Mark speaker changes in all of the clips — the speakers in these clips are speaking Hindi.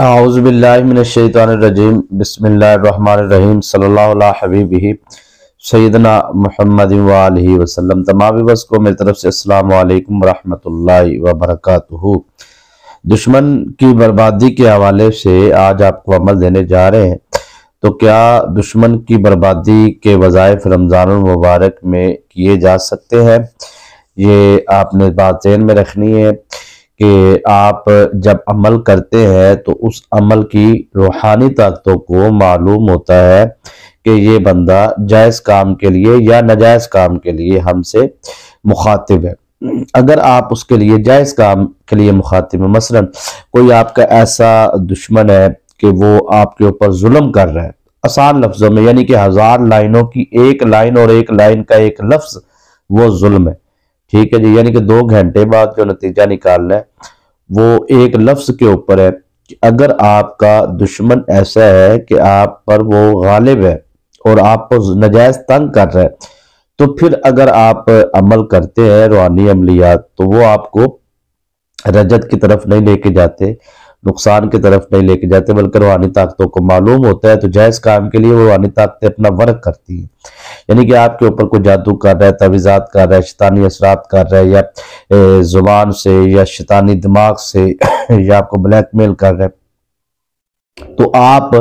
Speaker 1: औज़ुबिल्लाहिमिनश्शैतानिर्रजीम बिस्मिल्लाहिर्रहमानिर्रहीम सल्लल्लाहु अला हबीबिही सय्यदना मुहम्मदिन व आलिहि वसल्लम। तमाम व्यूअर्स को मेरी तरफ से अस्सलामु अलैकुम रहमतुल्लाहि व बरकातुहू। दुश्मन की बर्बादी के हवाले से आज आपको अमल देने जा रहे हैं। तो क्या दुश्मन की बर्बादी के वज़ाइफ रमज़ानुल मुबारक में किए जा सकते हैं? ये आपने बात ज़हन में रखनी है कि आप जब अमल करते हैं तो उस अमल की रूहानी ताकतों को मालूम होता है कि ये बंदा जायज़ काम के लिए या नाजायज़ काम के लिए हमसे मुखातिब है। अगर आप उसके लिए जायज़ काम के लिए मुखातिब है, मसलन कोई आपका ऐसा दुश्मन है कि वो आपके ऊपर जुल्म कर रहा है, आसान लफ्ज़ों में, यानी कि 1000 लाइनों की एक लाइन और एक लाइन का एक लफ्ज़ वो जुल्म है। ठीक है जी, यानी कि 2 घंटे बाद जो नतीजा निकालना है वो एक लफ्ज के ऊपर है कि अगर आपका दुश्मन ऐसा है कि आप पर वो गालिब है और आपको नजायज तंग कर रहा है, तो फिर अगर आप अमल करते हैं रूहानी अमलियात, तो वो आपको रजत की तरफ नहीं लेके जाते, नुकसान की तरफ नहीं लेके जाते, बल्कि रूहानी ताकतों को मालूम होता है तो जायज़ काम के लिए वो रूहानी ताकतें अपना वर्क करती हैं। यानी कि आपके ऊपर कोई जादू कर रहा है, तवीज़ात कर रहा है, शैतानी असरात कर रहा है, या ज़ुबान से या शैतानी दिमाग से या आपको ब्लैकमेल कर रहा है, तो आप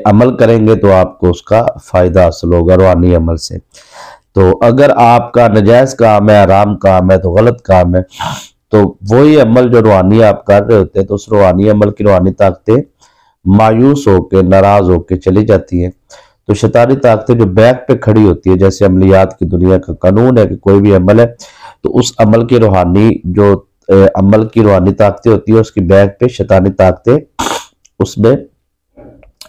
Speaker 1: अमल करेंगे तो आपको उसका फ़ायदा हासिल होगा रूहानी अमल से। तो अगर आपका नजायज़ काम है, हराम काम है, तो गलत काम है, तो वही अमल जो रूहानी आप कर रहे होते हैं, तो उस रूहानी अमल की रूहानी ताकतें मायूस होकर, नाराज होकर चली जाती हैं। तो शैतानी ताकतें जो बैक पे खड़ी होती है, जैसे अमलियात की दुनिया का कानून है कि कोई भी अमल है तो उस अमल की रूहानी जो अमल की रूहानी ताकतें होती है, उसकी बैक पे शैतानी ताकतें उसमें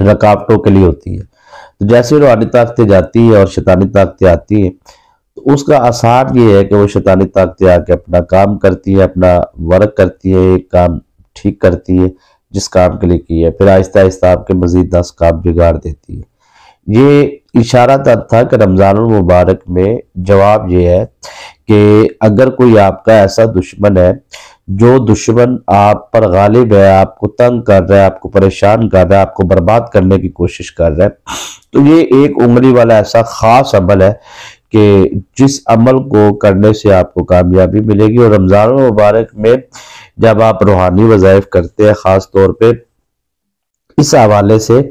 Speaker 1: रुकावटों के लिए होती है। तो जैसे रूहानी ताकतें जाती है और शैतानी ताकतें आती हैं, तो उसका आसार ये है कि वो शैतानी ताकतें आके अपना काम करती है, अपना वर्क करती है, एक काम ठीक करती है जिस काम के लिए की है, फिर आहिस्ता आहिस्ता आपके मजीद 10 काम बिगाड़ देती है। ये इशारा तक था कि रमज़ानुल मुबारक में जवाब ये है कि अगर कोई आपका ऐसा दुश्मन है, जो दुश्मन आप पर गालिब है, आपको तंग कर रहा है, आपको परेशान कर रहा है, आपको बर्बाद करने की कोशिश कर रहा है, तो ये एक उंगली वाला ऐसा ख़ास अमल है कि जिस अमल को करने से आपको कामयाबी मिलेगी। और रमज़ानुल मुबारक में जब आप रूहानी वज़ाइफ करते हैं, ख़ास तौर पे इस हवाले से,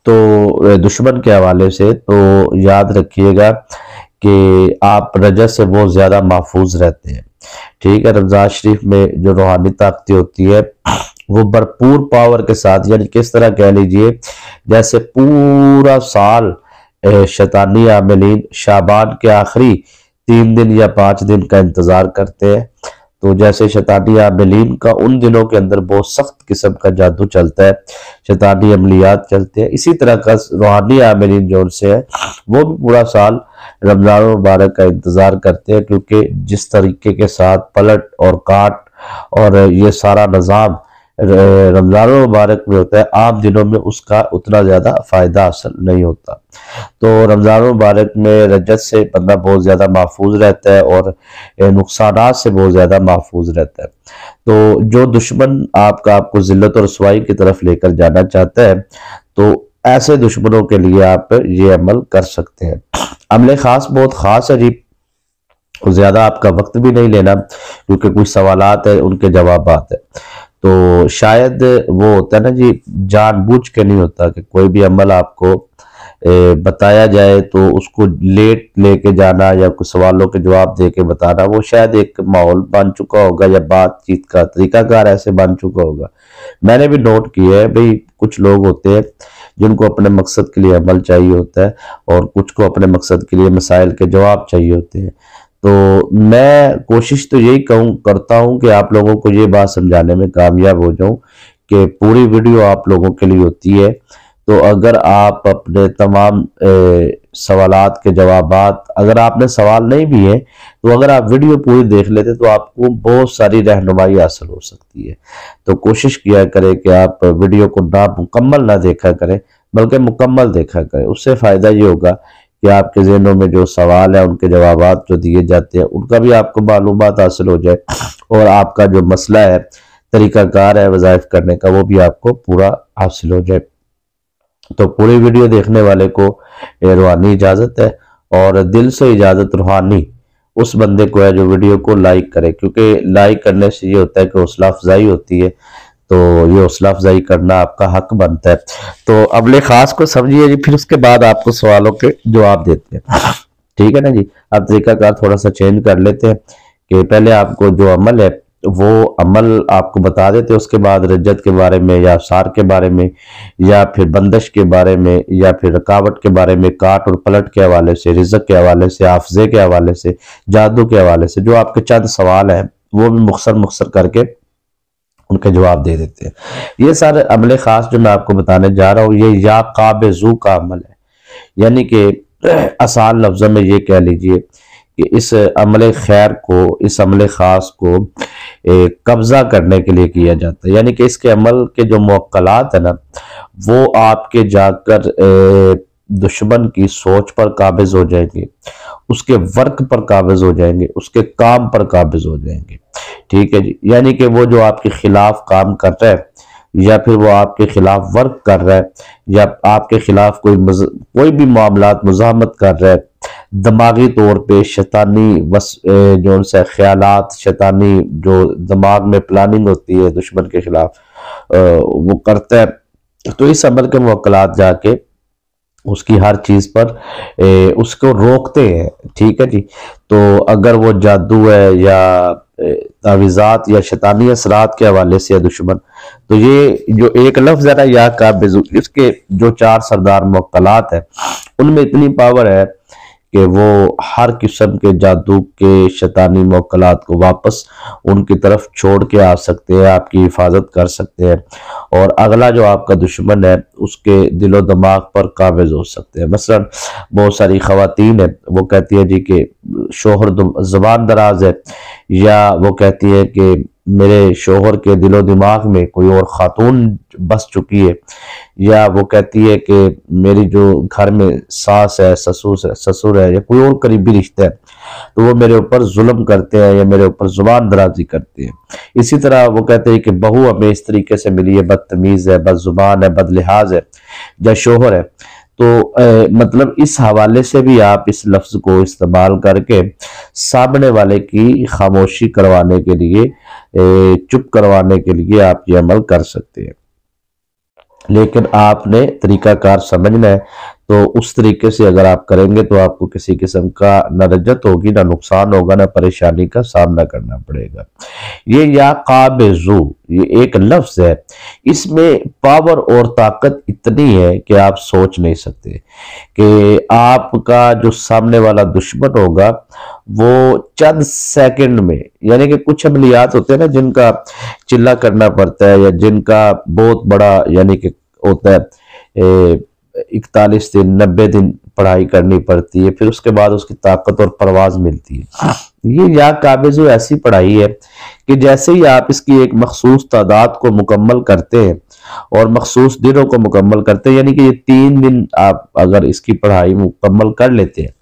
Speaker 1: तो दुश्मन के हवाले से, तो याद रखिएगा कि आप रजत से बहुत ज़्यादा महफूज रहते हैं। ठीक है, रमज़ान शरीफ में जो रूहानी ताकतें होती है वो भरपूर पावर के साथ, यानी किस तरह कह लीजिए जैसे पूरा साल शैतानी आमिलीन शाबान के आखिरी 3 दिन या 5 दिन का इंतज़ार करते हैं। तो जैसे शैतानी आमिलीन का उन दिनों के अंदर बहुत सख्त किस्म का जादू चलता है, शैतानी अमलियात चलते हैं, इसी तरह का रूहानी आमिलीन जो उनसे है वो भी पूरा साल रमज़ान मुबारक का इंतज़ार करते हैं, क्योंकि जिस तरीके के साथ पलट और काट और ये सारा निज़ाम रमज़ान मुबारक में होता है, आम दिनों में उसका उतना ज़्यादा फ़ायदा हासिल नहीं होता। तो रमज़ान मुबारक में रजत से बंदा बहुत ज़्यादा महफूज रहता है और नुकसानात से बहुत ज़्यादा महफूज रहता है। तो जो दुश्मन आपको ज़िल्लत और रसवाई की तरफ लेकर जाना चाहता है, तो ऐसे दुश्मनों के लिए आप ये अमल कर सकते हैं। अमले ख़ास बहुत ख़ास है जी, ज़्यादा आपका वक्त भी नहीं लेना, क्योंकि कुछ सवालात है उनके जवाबात है। तो शायद वो होता है ना जी, जानबूझ के नहीं होता कि कोई भी अमल आपको बताया जाए तो उसको लेट लेके जाना या कुछ सवालों के जवाब दे के बताना, वो शायद एक माहौल बन चुका होगा या बातचीत का तरीकाकार ऐसे बन चुका होगा। मैंने भी नोट किया है भाई, कुछ लोग होते हैं जिनको अपने मकसद के लिए अमल चाहिए होता है और कुछ को अपने मकसद के लिए मसाइल के जवाब चाहिए होते हैं। तो मैं कोशिश तो यही करता हूँ कि आप लोगों को ये बात समझाने में कामयाब हो जाऊं कि पूरी वीडियो आप लोगों के लिए होती है। तो अगर आप अपने तमाम सवालात के जवाबात, अगर आपने सवाल नहीं भी है, तो अगर आप वीडियो पूरी देख लेते तो आपको बहुत सारी रहनुमाई हासिल हो सकती है। तो कोशिश किया करें कि आप वीडियो को मुकम्मल ना देखा करें, बल्कि मुकम्मल देखा करें। उससे फ़ायदा ये होगा कि आपके ज़हनों में जो सवाल है, उनके जवाबात जो दिए जाते हैं, उनका भी आपको मालूमात हासिल हो जाए और आपका जो मसला है तरीकाकार है वज़ाइफ करने का, वो भी आपको पूरा हासिल हो जाए। तो पूरी वीडियो देखने वाले को रूहानी इजाज़त है, और दिल से इजाज़त रूहानी उस बंदे को है जो वीडियो को लाइक करे, क्योंकि लाइक करने से ये होता है कि हौसला अफजाई होती है, तो ये हौसला अफजाई करना आपका हक बनता है। तो अमले खास को समझिए जी, फिर उसके बाद आपको सवालों के जवाब देते हैं। ठीक है ना जी। अब तरीकाकार थोड़ा सा चेंज कर लेते हैं कि पहले आपको जो अमल है वो अमल आपको बता देते हैं, उसके बाद रज्जत के बारे में या सार के बारे में या फिर बंदिश के बारे में या फिर रुकावट के बारे में, काट और पलट के हवाले से, रिज़्क के हवाले से, हाफ़ज़े के हवाले से, जादू के हवाले से, जो आपके चंद सवाल हैं वो भी मुख्तसर करके उनके जवाब दे देते हैं। ये सारे अमले खास जो मैं आपको बताने जा रहा हूँ, ये या काबेजू का अमल है, यानी कि आसान लफ्ज़ों में ये कह लीजिए कि इस अमले खैर को, इस अमले ख़ास को कब्ज़ा करने के लिए किया जाता है। यानी कि इसके अमल के जो मुवक्कलात है ना, वो आपके जाकर दुश्मन की सोच पर काबिज हो जाएंगे, उसके वर्क पर काबिज हो जाएंगे, उसके काम पर काबिज हो जाएंगे। ठीक है जी। यानी कि वो जो आपके खिलाफ काम कर रहा है या फिर वो आपके खिलाफ वर्क कर रहा है या आपके खिलाफ कोई भी मामलात मुज़ाहमत कर रहा है, दिमागी तौर पे शैतानी जो उनसे ख्यालात, शैतानी जो दिमाग में प्लानिंग होती है दुश्मन के खिलाफ वो करता है, तो इस अमल के मुवक्कलात जाके उसकी हर चीज पर उसको रोकते हैं। ठीक है जी। तो अगर वो जादू है या तावीज़ात या शैतानी असरात के हवाले से है दुश्मन, तो ये जो एक लफ्ज है ना या काबिज़, इसके जो 4 सरदार मुवक्कलात है उनमें इतनी पावर है कि वो हर किस्म के जादू के शैतानी मुवक्कलात को वापस उनकी तरफ छोड़ के आ सकते हैं, आपकी हिफाजत कर सकते हैं, और अगला जो आपका दुश्मन है उसके दिलो दिमाग पर काबिज हो सकते हैं। मसलन बहुत सारी ख़वातीन है, वो कहती है जी कि शोहर ज़बान दराज है, या वो कहती है कि मेरे शोहर के दिलो दिमाग में कोई और ख़ातून बस चुकी है, या वो कहती है कि मेरी जो घर में सास है, ससुर है या कोई और करीबी रिश्ता है, तो वो मेरे ऊपर जुल्म करते हैं या मेरे ऊपर जुबान दराजी करते हैं। इसी तरह वो कहते हैं कि बहू हमें इस तरीके से मिली है, बदतमीज़ है, बदजुबान है, बदलिहाज है, या शोहर है। तो मतलब इस हवाले से भी आप इस लफ्ज़ को इस्तेमाल करके सामने वाले की खामोशी करवाने के लिए, चुप करवाने के लिए आप ये अमल कर सकते हैं। लेकिन आपने तरीकाकार समझना है, तो उस तरीके से अगर आप करेंगे तो आपको किसी किस्म का न रज्जत होगी, ना नुकसान होगा, ना परेशानी का सामना करना पड़ेगा। ये या काबेजू ये एक लफ्ज है, इसमें पावर और ताकत इतनी है कि आप सोच नहीं सकते कि आपका जो सामने वाला दुश्मन होगा वो चंद सेकंड में, यानी कि कुछ अमलियात होते हैं ना जिनका चिल्ला करना पड़ता है या जिनका बहुत बड़ा यानी कि होता है 41 दिन 90 दिन पढ़ाई करनी पड़ती है, फिर उसके बाद उसकी ताकत और परवाज मिलती है। ये या काबिज़ ऐसी पढ़ाई है कि जैसे ही आप इसकी एक मखसूस तादाद को मुकम्मल करते हैं और मखसूस दिनों को मुकम्मल करते हैं, यानी कि ये 3 दिन आप अगर इसकी पढ़ाई मुकम्मल कर लेते हैं,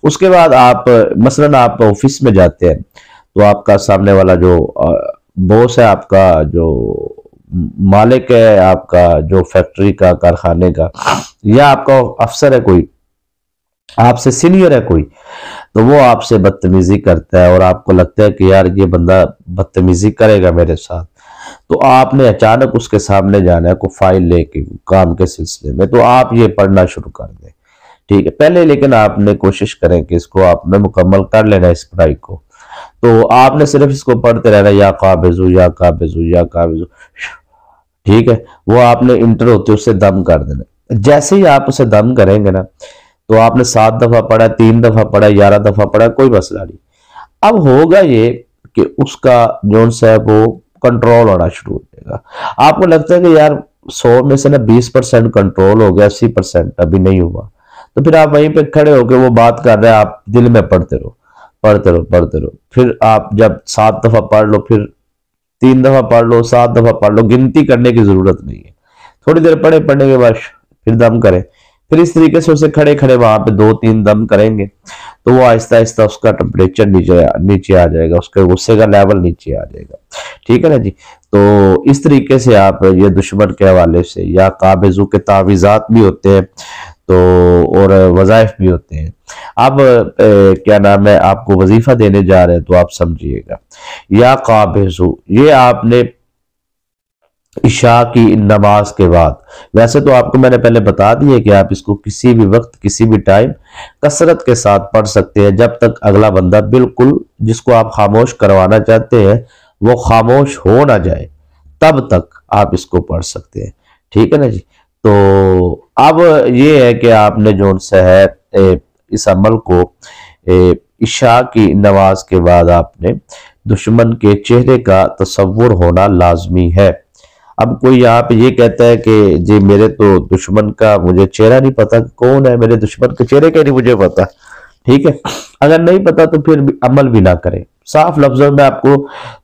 Speaker 1: उसके बाद आप मसलन आप ऑफिस में जाते हैं, तो आपका सामने वाला जो बॉस है, आपका जो मालिक है, आपका जो फैक्ट्री का, कारखाने का, या आपका अफसर है कोई, आपसे सीनियर है कोई, तो वो आपसे बदतमीजी करता है और आपको लगता है कि यार ये बंदा बदतमीजी करेगा मेरे साथ, तो आपने अचानक उसके सामने जाना है को फाइल लेके काम के सिलसिले में, तो आप ये पढ़ना शुरू कर दें। ठीक है, पहले लेकिन आपने कोशिश करें कि इसको आपने मुकम्मल कर लेना इस पढ़ाई को। तो आपने सिर्फ इसको पढ़ते रहना, या काबिज़ू या काबिज़ू या काबिज़ू। ठीक है, वो आपने इंटर होते उससे दम कर देना। जैसे ही आप उसे दम करेंगे ना, तो आपने 7 दफा पढ़ा, 3 दफा पढ़ा, 11 दफा पढ़ा, कोई मसला नहीं। अब होगा ये कि उसका जोन सा है वो कंट्रोल होना शुरू हो जाएगा। आपको लगता है कि यार 100 में से ना 20% कंट्रोल हो गया, 80% अभी नहीं हुआ, तो फिर आप वहीं पे खड़े होकर वो बात कर रहे हैं, आप दिल में पढ़ते रहो पढ़ते रहो पढ़ते रहो। फिर आप जब 7 दफा पढ़ लो, फिर 3 दफा पढ़ लो, 7 दफा पढ़ लो, गिनती करने की जरूरत नहीं है। थोड़ी देर पढ़ने के बाद फिर दम करें, फिर इस तरीके से उसे खड़े खड़े वहां पे 2-3 दम करेंगे, तो वो आहिस्ता आहिस्ता उसका टेम्परेचर नीचे आ जाएगा, उसके गुस्से का लेवल नीचे आ जाएगा। ठीक है ना जी। तो इस तरीके से आप ये दुश्मन के हवाले से, या काबिजू के तावीज़ात भी होते हैं तो, और वज़ाइफ भी होते हैं। अब क्या नाम है, आपको वजीफा देने जा रहे हैं तो आप समझिएगा, या काबिजू ये आपने इशा की नमाज के बाद, वैसे तो आपको मैंने पहले बता दिया कि आप इसको किसी भी वक्त किसी भी टाइम कसरत के साथ पढ़ सकते हैं, जब तक अगला बंदा बिल्कुल जिसको आप खामोश करवाना चाहते हैं वो खामोश हो ना जाए, तब तक आप इसको पढ़ सकते हैं। ठीक है ना जी। तो अब ये है कि आपने जो सा है इस अमल को इशा की नमाज के बाद आपने दुश्मन के चेहरे का तसव्वुर होना लाजमी है। अब कोई यहाँ पे ये कहता है कि जी मेरे तो दुश्मन का मुझे चेहरा नहीं पता, कौन है मेरे दुश्मन के चेहरे का नहीं मुझे पता। ठीक है, अगर नहीं पता तो फिर भी अमल भी ना करें। साफ लफ्जों में आपको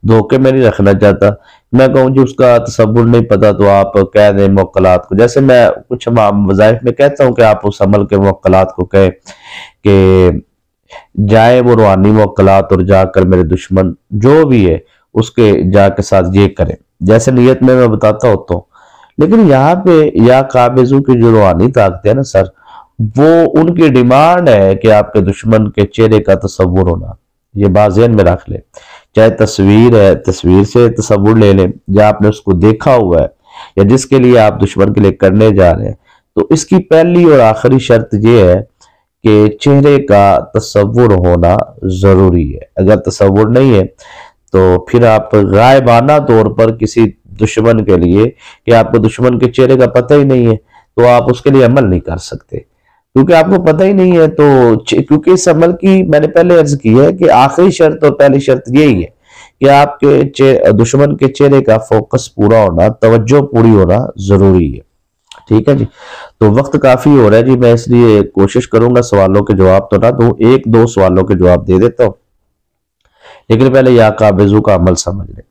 Speaker 1: धोखे में नहीं रखना चाहता। मैं कहूँ जी उसका तसव्वुर नहीं पता तो आप कह दें मुवक्कलात को, जैसे मैं कुछ वज़ाइफ में कहता हूँ कि आप उस अमल के मुवक्कलात को कहें कि जाए वो रूहानी मुवक्कलात और जाकर मेरे दुश्मन जो भी है उसके जाके साथ ये करें, जैसे नियत में मैं बताता होता हूँ। लेकिन यहाँ पे या काबिजू की जो रूहानी ताकत है ना सर, वो उनकी डिमांड है कि आपके दुश्मन के चेहरे का तसव्वुर होना। ये बात ज़हन में रख ले, चाहे तस्वीर है तस्वीर से तसव्वुर ले लें, या आपने उसको देखा हुआ है, या जिसके लिए आप दुश्मन के लिए करने जा रहे हैं, तो इसकी पहली और आखिरी शर्त ये है कि चेहरे का तसव्वुर होना जरूरी है। अगर तसव्वुर नहीं है तो फिर आप गायबाना तौर पर किसी दुश्मन के लिए, कि आपको दुश्मन के चेहरे का पता ही नहीं है, तो आप उसके लिए अमल नहीं कर सकते, क्योंकि आपको पता ही नहीं है। तो क्योंकि इस अमल की मैंने पहले अर्ज की है कि आखिरी शर्त और पहली शर्त यही है कि आपके दुश्मन के चेहरे का फोकस पूरा होना, तवज्जो पूरी होना जरूरी है। ठीक है जी। तो वक्त काफी हो रहा है जी, मैं इसलिए कोशिश करूंगा सवालों के जवाब तो ना दूं, एक दो सवालों के जवाब दे देता हूं, लेकिन पहले या काबिजू का अमल समझ लें।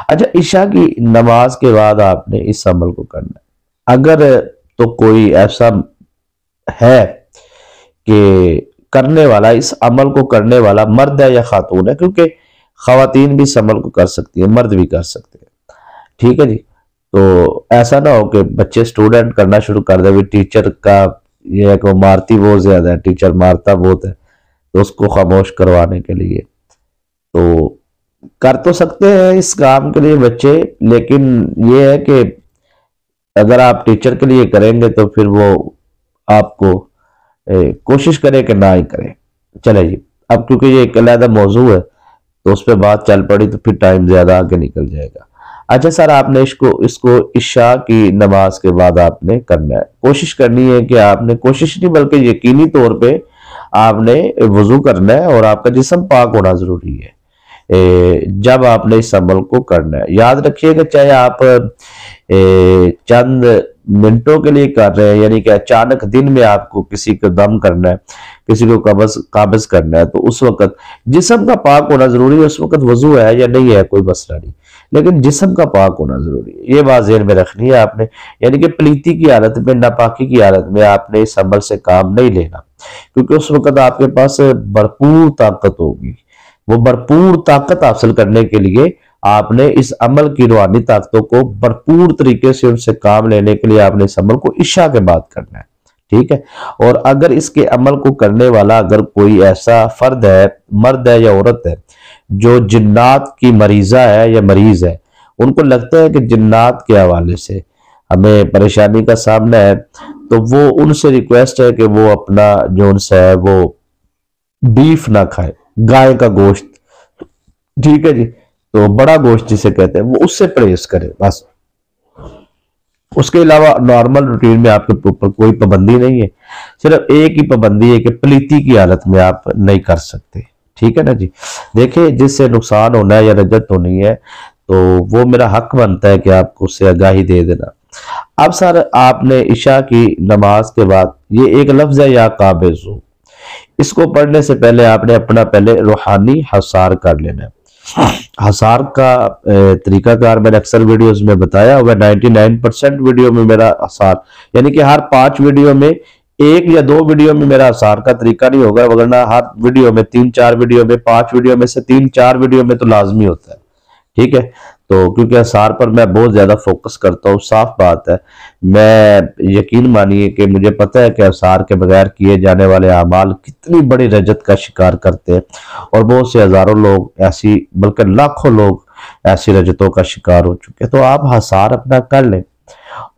Speaker 1: अच्छा, ईशा की नमाज के बाद आपने इस अमल को करना है। अगर तो कोई ऐसा है कि करने वाला, इस अमल को करने वाला मर्द है या खातून है, क्योंकि खवातीन भी इस अमल को कर सकती है, मर्द भी कर सकते हैं। ठीक है जी। तो ऐसा ना हो कि बच्चे स्टूडेंट करना शुरू कर दे, टीचर का ये है कि वो मारती बहुत ज्यादा है, टीचर मारता बहुत है, तो उसको खामोश करवाने के लिए तो कर तो सकते हैं इस काम के लिए बच्चे, लेकिन ये है कि अगर आप टीचर के लिए करेंगे तो फिर वो आपको कोशिश करे कि ना ही करें। चले जी, अब क्योंकि ये एक अलग मौजू है तो उस पर बात चल पड़ी तो फिर टाइम ज्यादा आगे निकल जाएगा। अच्छा सर, आपने इसको इशा की नमाज के बाद आपने करना है, कोशिश करनी है कि आपने, कोशिश नहीं बल्कि यकीनी तौर पे आपने वजू करना है और आपका जिस्म पाक होना जरूरी है जब आपने इस अमल को करना है। याद रखिएगा, चाहे आप चंद मिनटों के लिए कर रहे हैं, यानी कि अचानक दिन में आपको किसी को दम करना है, किसी को काबज करना है, तो उस वक्त जिस्म का पाक होना जरूरी है। उस वक्त वजू है या नहीं है कोई मसला नहीं, लेकिन जिस्म का पाक होना जरूरी है। ये बात ज़हन में रखनी है आपने, यानी कि प्लीती की हालत में, नापाकी की हालत में आपने इस अमल से काम नहीं लेना, क्योंकि उस वक्त आपके पास भरपूर ताकत होगी। वो भरपूर ताकत हासिल करने के लिए आपने इस अमल की रूहानी ताकतों को भरपूर तरीके से उनसे काम लेने के लिए आपने इस अमल को इशा के बाद करना है। ठीक है। और अगर इसके अमल को करने वाला अगर कोई ऐसा फर्द है, मर्द है या औरत है, जो जिन्नात की मरीजा है या मरीज है, उनको लगता है कि जिन्नात के हवाले से हमें परेशानी का सामना है, तो वो उनसे रिक्वेस्ट है कि वो अपना जो उनसे है वो बीफ ना खाए, गाय का गोश्त। ठीक है जी। तो बड़ा गोश्त जिसे कहते हैं, वो उससे परहेज करे बस। उसके अलावा नॉर्मल रूटीन में आपके ऊपर कोई पाबंदी नहीं है, सिर्फ एक ही पाबंदी है कि प्लीती की हालत में आप नहीं कर सकते। ठीक है ना जी। देखिए, जिससे नुकसान होना है या रजत होनी है तो वो मेरा हक बनता है कि आपको उससे आगाही दे देना। अब सर, आपने इशा की नमाज के बाद, ये एक लफ्ज है या काबिजू, इसको पढ़ने से पहले आपने अपना पहले रूहानी हसार कर लेना है। हसार का तरीकाकार मैंने अक्सर वीडियोस में बताया हुआ, 99% वीडियो में मेरा हसार, यानी कि हर 5 वीडियो में 1 या 2 वीडियो में मेरा हसार का तरीका नहीं होगा, वरना हर वीडियो में 3-4 वीडियो में, 5 वीडियो में से 3-4 वीडियो में तो लाजमी होता है। ठीक है। तो क्योंकि आसार पर मैं बहुत ज्यादा फोकस करता हूँ, साफ बात है, मैं यकीन मानिए कि मुझे पता है कि आसार के बगैर किए जाने वाले अमाल कितनी बड़ी रजत का शिकार करते हैं, और बहुत से हजारों लोग ऐसी, बल्कि लाखों लोग ऐसी रजतों का शिकार हो चुके हैं। तो आप आसार अपना कर लें,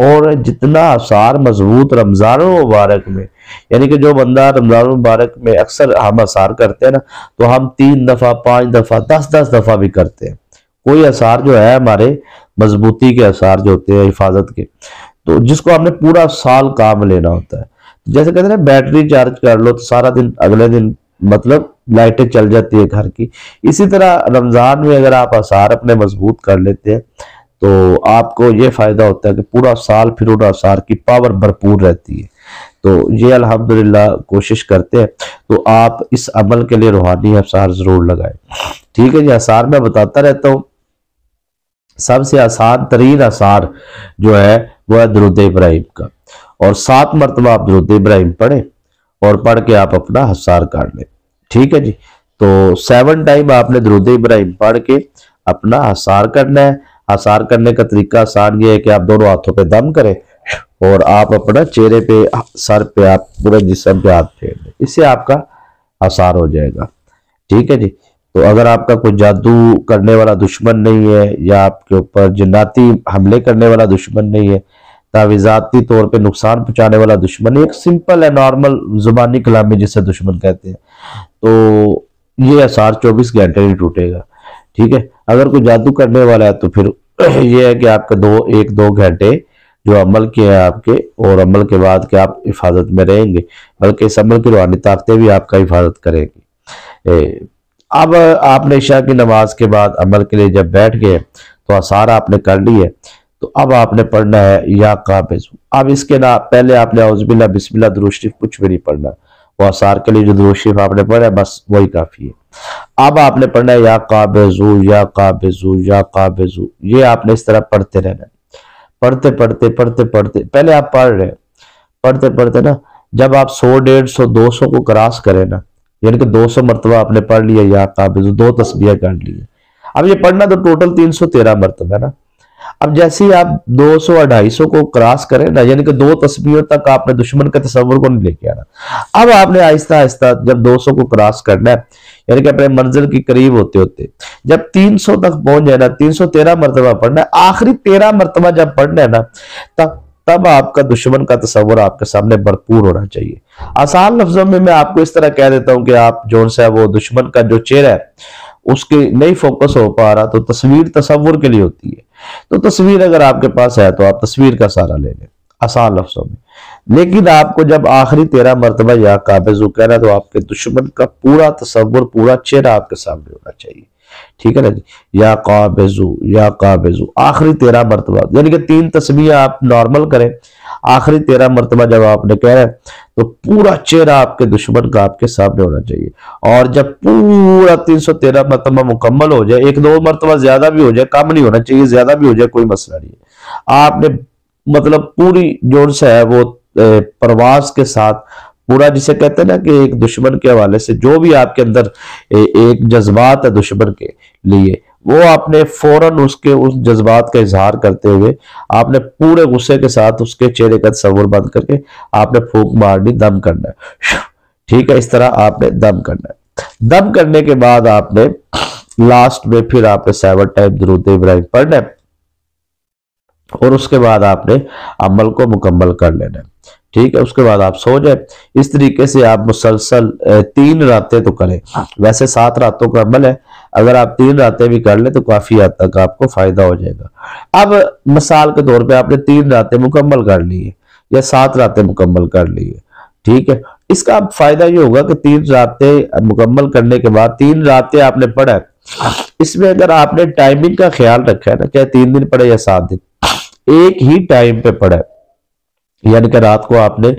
Speaker 1: और जितना आसार मजबूत रमजान मुबारक में, यानी कि जो बंदा रमजान मुबारक में अक्सर हम आसार करते हैं ना, तो हम 3 दफा 5 दफा 10 दफा भी करते हैं। कोई आसार जो है हमारे मजबूती के आसार जो होते हैं हिफाजत के, तो जिसको हमने पूरा साल काम लेना होता है। जैसे कहते हैं ना, बैटरी चार्ज कर लो तो सारा दिन, अगले दिन मतलब लाइटें चल जाती है घर की। इसी तरह रमजान में अगर आप आसार अपने मजबूत कर लेते हैं तो आपको ये फायदा होता है कि पूरा साल फिर उन आसार की पावर भरपूर रहती है। तो ये अल्हम्दुलिल्लाह कोशिश करते हैं। तो आप इस अमल के लिए रूहानी आसार जरूर लगाएं। ठीक है जी, आसार मैं बताता रहता हूँ। सबसे आसान तरीन आसार जो है वो है दुरूद इब्राहिम का, और 7 मरतबा आप दुरूद इब्राहिम पढ़े और पढ़ के आप अपना आसार काट लें। ठीक है जी, तो 7 टाइम आपने दुरूद इब्राहिम पढ़ के अपना आसार करना है। आसार करने का तरीका आसान ये है कि आप दोनों हाथों पे दम करें और आप अपना चेहरे पे, सर पे, आप पूरे जिस्म पे हाथ फेर लें, इससे आपका आसार हो जाएगा। ठीक है जी, तो अगर आपका कोई जादू करने वाला दुश्मन नहीं है, या आपके ऊपर जिन्नाती हमले करने वाला दुश्मन नहीं है, तावीज़ाती तौर पे नुकसान पहुंचाने वाला दुश्मन, एक सिंपल है, नॉर्मल जुबानी कलामी जिसे दुश्मन कहते हैं, तो ये आसार 24 घंटे नहीं टूटेगा। ठीक है, अगर कोई जादू करने वाला है तो फिर ये है कि आपका 1-2 घंटे जो अमल किए हैं आपके, और अमल के बाद के आप हिफाजत में रहेंगे, बल्कि इस अमल की रूहानी ताकतें भी आपका हिफाजत करेंगी। अब आपने इशा की नमाज के बाद अमल के लिए जब बैठ गए तो आसार आपने कर लिए, तो अब आपने पढ़ना है या काबिज़। अब इसके ना पहले आपने औज़ुबिल्लाह बिस्मिल्लाह दुरूद शरीफ कुछ भी नहीं पढ़ना, वो आसार के लिए जो दुरूद शरीफ आपने पढ़ा है बस वही काफी है। अब आपने पढ़ना है या काबिज़ू या काबिज़ू या काबिज़ू, ये आपने इस तरह पढ़ते रहना। पढ़ते पढ़ते पढ़ते पढ़ते पहले आप पढ़ रहे, पढ़ते पढ़ते ना जब आप 100, 150, 200 को क्रॉस करें ना, यानी कि 200 मरतबा आपने पढ़ लिया या काबिज़, 2 तस्बीह कर ली। अब ये पढ़ना तो टोटल 313 मरतबा है ना। अब जैसे ही आप 200 250 को क्रॉस करें ना, यानी कि 2 तस्बीहों तक आपने दुश्मन के तस्वुर को नहीं लेके आना। अब आपने आहिस्ता आहिस्ता जब 200 को क्रॉस करना है, यानी कि अपने मंजिल के करीब होते होते जब 300 तक पहुंच जाए ना, 313 मरतबा पढ़ना है। आखिरी 13 मरतबा जब पढ़ना है ना, तब आपका दुश्मन का तस्वर आपके सामने भरपूर होना चाहिए। आसान लफ्जों में मैं आपको इस तरह कह देता हूं कि आप जो सा वो दुश्मन का जो चेहरा है उसके नहीं फोकस हो पा रहा, तो तस्वीर तस्वुर के लिए होती है। तो तस्वीर अगर आपके पास है तो आप तस्वीर का सहारा ले लें, आसान लफ्जों में। लेकिन आपको जब आखिरी 13 मरतबा या काबिज़ कहना, तो आपके दुश्मन का पूरा तस्वुर, पूरा चेहरा आपके सामने होना चाहिए। ठीक है ना जी, या काबिज़ू आखिरी 13 मरतबा, यानी कि 3 तस्बीह आप नॉर्मल करें, आखिरी 13 मरतबा जब आपने कह रहे तो पूरा चेहरा आपके दुश्मन का आपके सामने होना चाहिए। और जब पूरा 313 मरतबा मुकम्मल हो जाए, 1-2 मरतबा ज्यादा भी हो जाए, कम नहीं होना चाहिए, ज्यादा भी हो जाए कोई मसला नहीं है। आपने मतलब पूरी जोर से है वो प्रवास के साथ पूरा, जिसे कहते हैं ना कि एक दुश्मन के हवाले से जो भी आपके अंदर एक जज्बात है दुश्मन के लिए, वो आपने फौरन उसके उस जज्बात का इजहार करते हुए आपने पूरे गुस्से के साथ उसके चेहरे का तस्वुर बंद करके आपने फूंक मारनी, दम करना है। ठीक है, इस तरह आपने दम करना है। दम करने के बाद आपने लास्ट में फिर आपने 7 टाइम दुरूद इब्राहिम पढ़ना है, और उसके बाद आपने अमल को मुकम्मल कर लेना है। ठीक है, उसके बाद आप सो जाए। इस तरीके से आप मुसलसल 3 रातें तो करें। वैसे 7 रातों का अमल है, अगर आप 3 रातें भी कर ले तो काफी हद तक आपको फायदा हो जाएगा। अब मिसाल के तौर पे आपने 3 रातें मुकम्मल कर ली है या 7 रातें मुकम्मल कर ली है। ठीक है, इसका फायदा ये होगा कि 3 रातें मुकम्मल करने के बाद 3 रातें आपने पढ़ा है, इसमें अगर आपने टाइमिंग का ख्याल रखा है ना, चाहे 3 दिन पढ़े या 7 दिन, एक ही टाइम पे पढ़ा है, यानी कि रात को आपने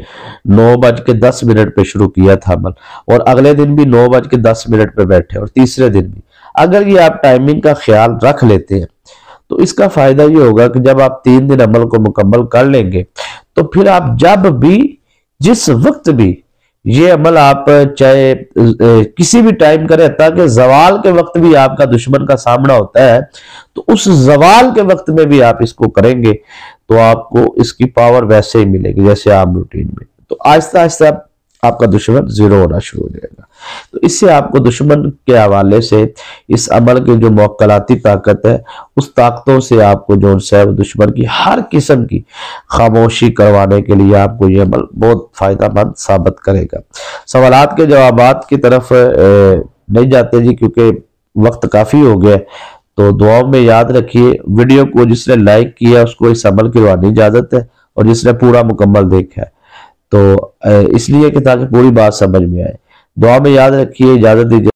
Speaker 1: 9:10 पे शुरू किया था अमल, और अगले दिन भी 9:10 पे बैठे, और तीसरे दिन भी, अगर ये आप टाइमिंग का ख्याल रख लेते हैं तो इसका फायदा ये होगा कि जब आप 3 दिन अमल को मुकम्मल कर लेंगे तो फिर आप जब भी जिस वक्त भी ये अमल आप चाहे किसी भी टाइम करें, ताकि जवाल के वक्त भी आपका दुश्मन का सामना होता है तो उस जवाल के वक्त में भी आप इसको करेंगे तो आपको इसकी पावर वैसे ही मिलेगी जैसे आम रूटीन में। तो आहिस्ता आहिस्ता आपका दुश्मन जीरो होना शुरू हो जाएगा। तो इससे आपको दुश्मन के हवाले से इस अमल की जो मौक्कलाती ताकत है, उस ताकतों से आपको जो है दुश्मन की हर किस्म की खामोशी करवाने के लिए आपको ये अमल बहुत फायदेमंद साबित करेगा। सवालात के जवाबात की तरफ नहीं जाते जी, क्योंकि वक्त काफी हो गया। तो दुआओं में याद रखिए, वीडियो को जिसने लाइक किया उसको इस अमल की रूहानी इजाजत है, और जिसने पूरा मुकम्मल देखा है तो इसलिए कि ताकि पूरी बात समझ में आए। दुआ में याद रखिए, इजाजत दीजिए।